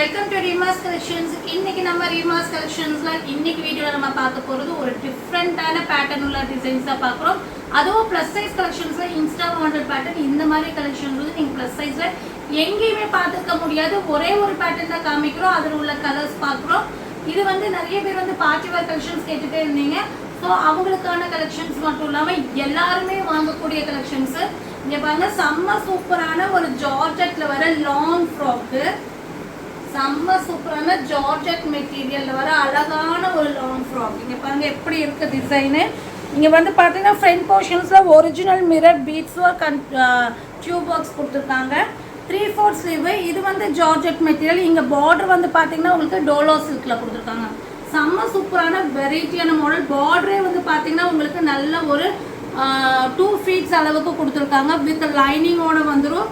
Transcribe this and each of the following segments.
Welcome to ரீமாஸ் collections. இன்னைக்கு நம்ம ரீமாஸ் கலெக்ஷன்ஸ்ல இன்னைக்கு வீடியோல நம்ம பார்க்க போறது ஒரு டிஃப்ரெண்டான பேட்டர்ன் உள்ள டிசைன்ஸ் தான் பார்க்குறோம். அதுவும் ப்ளஸ் சைஸ் கலெக்ஷன்ஸ்ல இன்ஸ்டா மாடல் பேட்டர்ன் இந்த மாதிரி கலெக்ஷன்ஸ் வந்து நீங்கள் ப்ளஸ் சைஸ்ல எங்கேயுமே பார்த்துக்க முடியாது. ஒரே ஒரு பேட்டர்ன் தான் காமிக்கிறோம், அதில் உள்ள கலர்ஸ் பார்க்குறோம். இது வந்து நிறைய பேர் வந்து பார்ட்டி வேர் கலெக்ஷன்ஸ் கேட்டுட்டே இருந்தீங்க. ஸோ அவங்களுக்கான கலெக்ஷன்ஸ் மட்டும் இல்லாமல் எல்லாருமே வாங்கக்கூடிய கலெக்ஷன்ஸ். இங்கே பாருங்க, செம்ம சூப்பரான ஒரு ஜார்ஜெட்ல வர லாங் ஃப்ராக்கு, செம்ம சூப்பரான ஜார்ஜெட் மெட்டீரியல்ல வர அழகான ஒரு லாங் ஃப்ராக். இங்கே பாருங்க எப்படி இருக்கு டிசைனு. இங்கே வந்து பார்த்தீங்கன்னா ஃப்ரண்ட் போர்ஷன்ஸில் original mirror beads work and tube works கொடுத்துருக்காங்க. 3/4 ஸ்லீவ். இது வந்து ஜார்ஜெட் மெட்டீரியல். இங்கே பார்டர் வந்து பார்த்தீங்கன்னா உங்களுக்கு டோலோ சில்கில் கொடுத்துருக்காங்க. செம்ம சூப்பரான வெரைட்டியான மாடல். பார்டரே வந்து பார்த்தீங்கன்னா உங்களுக்கு நல்ல ஒரு 2 feet அளவுக்கு கொடுத்துருக்காங்க. வித் லைனிங்கோட வந்துடும்.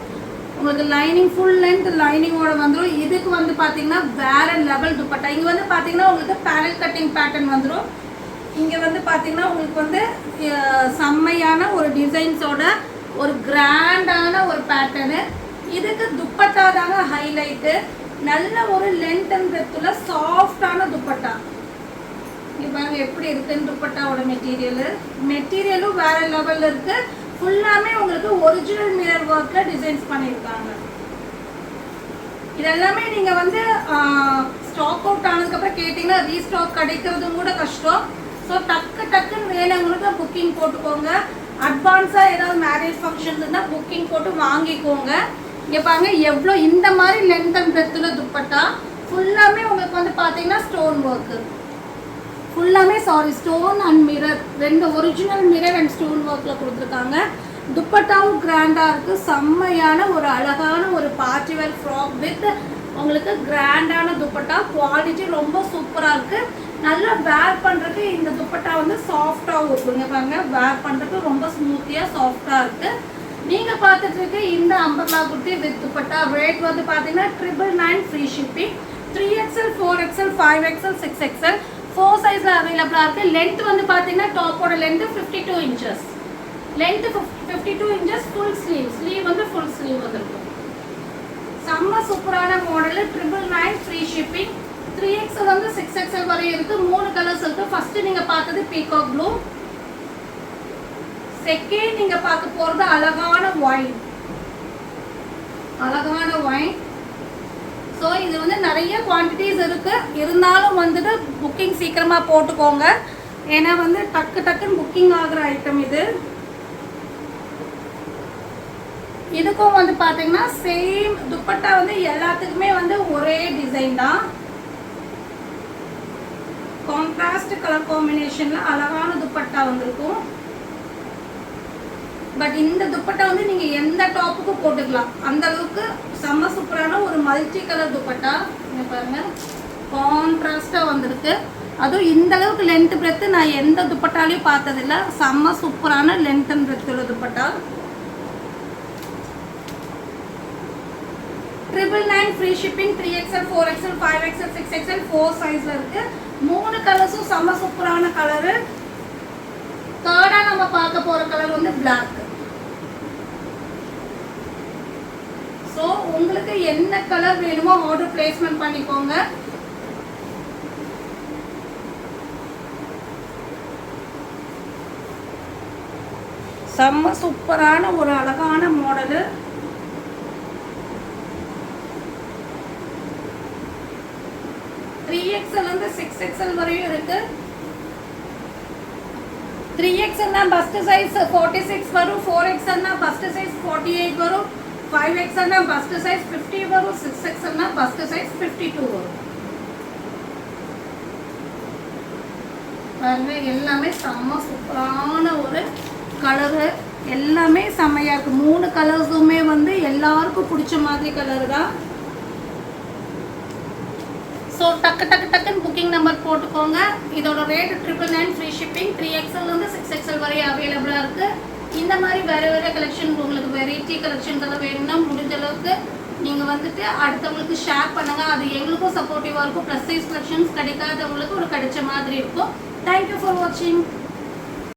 உங்களுக்கு லைனிங் ஃபுல் லென்த் லைனிங்கோட வந்துடும். இதுக்கு வந்து பார்த்தீங்கன்னா வேற லெவல் துப்பட்டா. இங்கே வந்து பார்த்தீங்கன்னா உங்களுக்கு பேனல் கட்டிங் பேட்டர்ன் வந்துடும். இங்கே வந்து பார்த்தீங்கன்னா உங்களுக்கு வந்து செம்மையான ஒரு டிசைன்ஸோட ஒரு கிராண்டான ஒரு பேட்டர்னு. இதுக்கு துப்பட்டா தாங்க ஹைலைட்டு. நல்ல ஒரு லென்த் அண்ட் பிரெத்துல சாஃப்டான துப்பட்டா. இங்கே பாருங்க எப்படி இருக்குன்னு துப்பட்டாவோட மெட்டீரியலும் வேற லெவலில் இருக்கு. ஃபுல்லாமே உங்களுக்கு ஒரிஜினல் மிரர் ஒர்க்ல டிசைன்ஸ் பண்ணியிருக்காங்க. இதெல்லாமே நீங்க வந்து ஸ்டாக் அவுட் ஆனதுக்கப்புறம் கேட்டிங்கன்னா ரீஸ்டாக் கிடைக்கிறதும் கூட கஷ்டம். ஸோ டக்குன்னு வேணுங்களுக்கு புக்கிங் போட்டுக்கோங்க. அட்வான்ஸாக ஏதாவது மேரேஜ் ஃபங்க்ஷன்ஸ் இருந்தால் புக்கிங் போட்டு வாங்கிக்கோங்க. இங்கே பாருங்க எவ்வளோ இந்த மாதிரி லென்த் அண்ட் பிரெத்தில் துப்பட்டா. ஃபுல்லாமே உங்களுக்கு வந்து பார்த்தீங்கன்னா ஸ்டோன் ஒர்க்கு. ஃபுல்லாமே ஸ்டோன் அண்ட் மிரர், ரெண்டு ஒரிஜினல் மிரர் அண்ட் ஸ்டோன் ஒர்க்கில் கொடுத்துருக்காங்க. துப்பட்டாவும் கிராண்டாக இருக்குது. செம்மையான ஒரு அழகான ஒரு பார்ட்டி வேர் ஃப்ராக் வித் உங்களுக்கு கிராண்டான துப்பட்டா. குவாலிட்டி ரொம்ப சூப்பராக இருக்குது. நல்லா வேர் பண்ணுறதுக்கு இந்த துப்பட்டா வந்து சாஃப்டாகவும் இருக்குங்க. பாருங்க, வேர் பண்ணுறதுக்கு ரொம்ப ஸ்மூத்தியாக சாஃப்டாக இருக்குது. நீங்கள் பார்த்துட்டு இருக்க இந்த umbrella kurti with dupatta rate வந்து பார்த்தீங்கன்னா 999 free shipping. 3XL 4XL 5XL 6XL 4 சைஸில் அவைலபிளாக இருக்குது. லென்த் வந்து பார்த்தீங்கன்னா டாப்போட length 52 inches. Length 52 inches. Full sleeve வந்து ஃபுல் ஸ்லீவ் வந்துருக்கும். செம்ம சூப்பரான மாடலு. 999 free shipping. 3XL வந்து 6XL வரையும் இருக்குது. 3 கலர்ஸ் இருக்குது. ஃபஸ்ட்டு நீங்கள் பார்த்தது பீகாக் ப்ளூ. செகண்ட் நீங்கள் பார்க்க போகிறது அழகான ஒயின். ஸோ இது வந்து நிறைய குவான்டிட்டிஸ் இருக்குது. இருந்தாலும் வந்துட்டு புக்கிங் சீக்கிரமாக போட்டுக்கோங்க. ஏன்னா வந்து டக்குன்னு புக்கிங் ஆகிற ஐட்டம் இது. இதுக்கும் வந்து பார்த்தீங்கன்னா சேம் துப்பட்டா வந்து எல்லாத்துக்குமே வந்து ஒரே டிசைன் தான். கான்ட்ராஸ்ட் கலர் காம்பினேஷனில் அழகான துப்பட்டா வந்திருக்கும். பட் இந்த துப்பட்டா வந்து நீங்கள் எந்த டாப்புக்கும் போட்டுக்கலாம். அந்த அளவுக்கு செம்ம சூப்பரான ஒரு மல்டி கலர் துப்பட்டா. இங்கே பாருங்கள், கான்ட்ராஸ்டாக வந்திருக்கு. அதுவும் இந்த அளவுக்கு லென்த் பிரெத்து நான் எந்த துப்பட்டாலையும் பார்த்ததில்ல. செம்ம சூப்பரான லென்த் அண்ட் பிரெத் உள்ள dupatta. 999 free shipping. 3XL 4XL 5XL 6XL 4 சைஸில் இருக்குது. 3 கலர்ஸும் செம்ம சூப்பரான கலரு. தேர்டாக நம்ம பார்க்க போகிற கலர் வந்து பிளாக். ஸோ உங்களுக்கு என்ன கலர் வேணுமோ ஆர்டர் பிளேஸ்மெண்ட் பண்ணிக்கோங்க. செம்ம சூப்பரான ஒரு அழகான மாடலு. XL வந்து 6XL வரையும் இருக்கு. 3XL னா பஸ்ட் சைஸ் 46 வரும். 4XL னா பஸ்ட் சைஸ் 48 வரும். 5XL னா பஸ்ட் சைஸ் 50 வரும். 6XL னா பஸ்ட் சைஸ் 52 வரும். பாருங்க, எல்லாமே செம்ம சூப்பரான ஒரு கலரு. எல்லாமே செம்மையாக இருக்குது. 3 கலர்ஸுமே வந்து எல்லாருக்கும் பிடிச்ச மாதிரி கலர் தான். ஸோ டக்குன்னு புக்கிங் நம்பர் போட்டுக்கோங்க. இதோட ரேட் 999 ஃப்ரீ ஷிப்பிங். 3XL வந்து 6XL வரை அவைலபிளாக இருக்குது. இந்த மாதிரி வேறு கலெக்ஷன் உங்களுக்கு வெரைட்டி கலெக்ஷன்ஸ் எல்லாம் வேணும்னா முடிஞ்ச அளவுக்கு நீங்கள் வந்துட்டு அடுத்தவங்களுக்கு ஷேர் பண்ணுங்கள். அது எங்களுக்கும் சப்போர்ட்டிவாக இருக்கும். ப்ளஸ் சைஸ் கலெக்ஷன்ஸ் கிடைக்காதவங்களுக்கு ஒரு கிடைச்ச மாதிரி இருக்கும். தேங்க்யூ ஃபார் வாட்சிங்.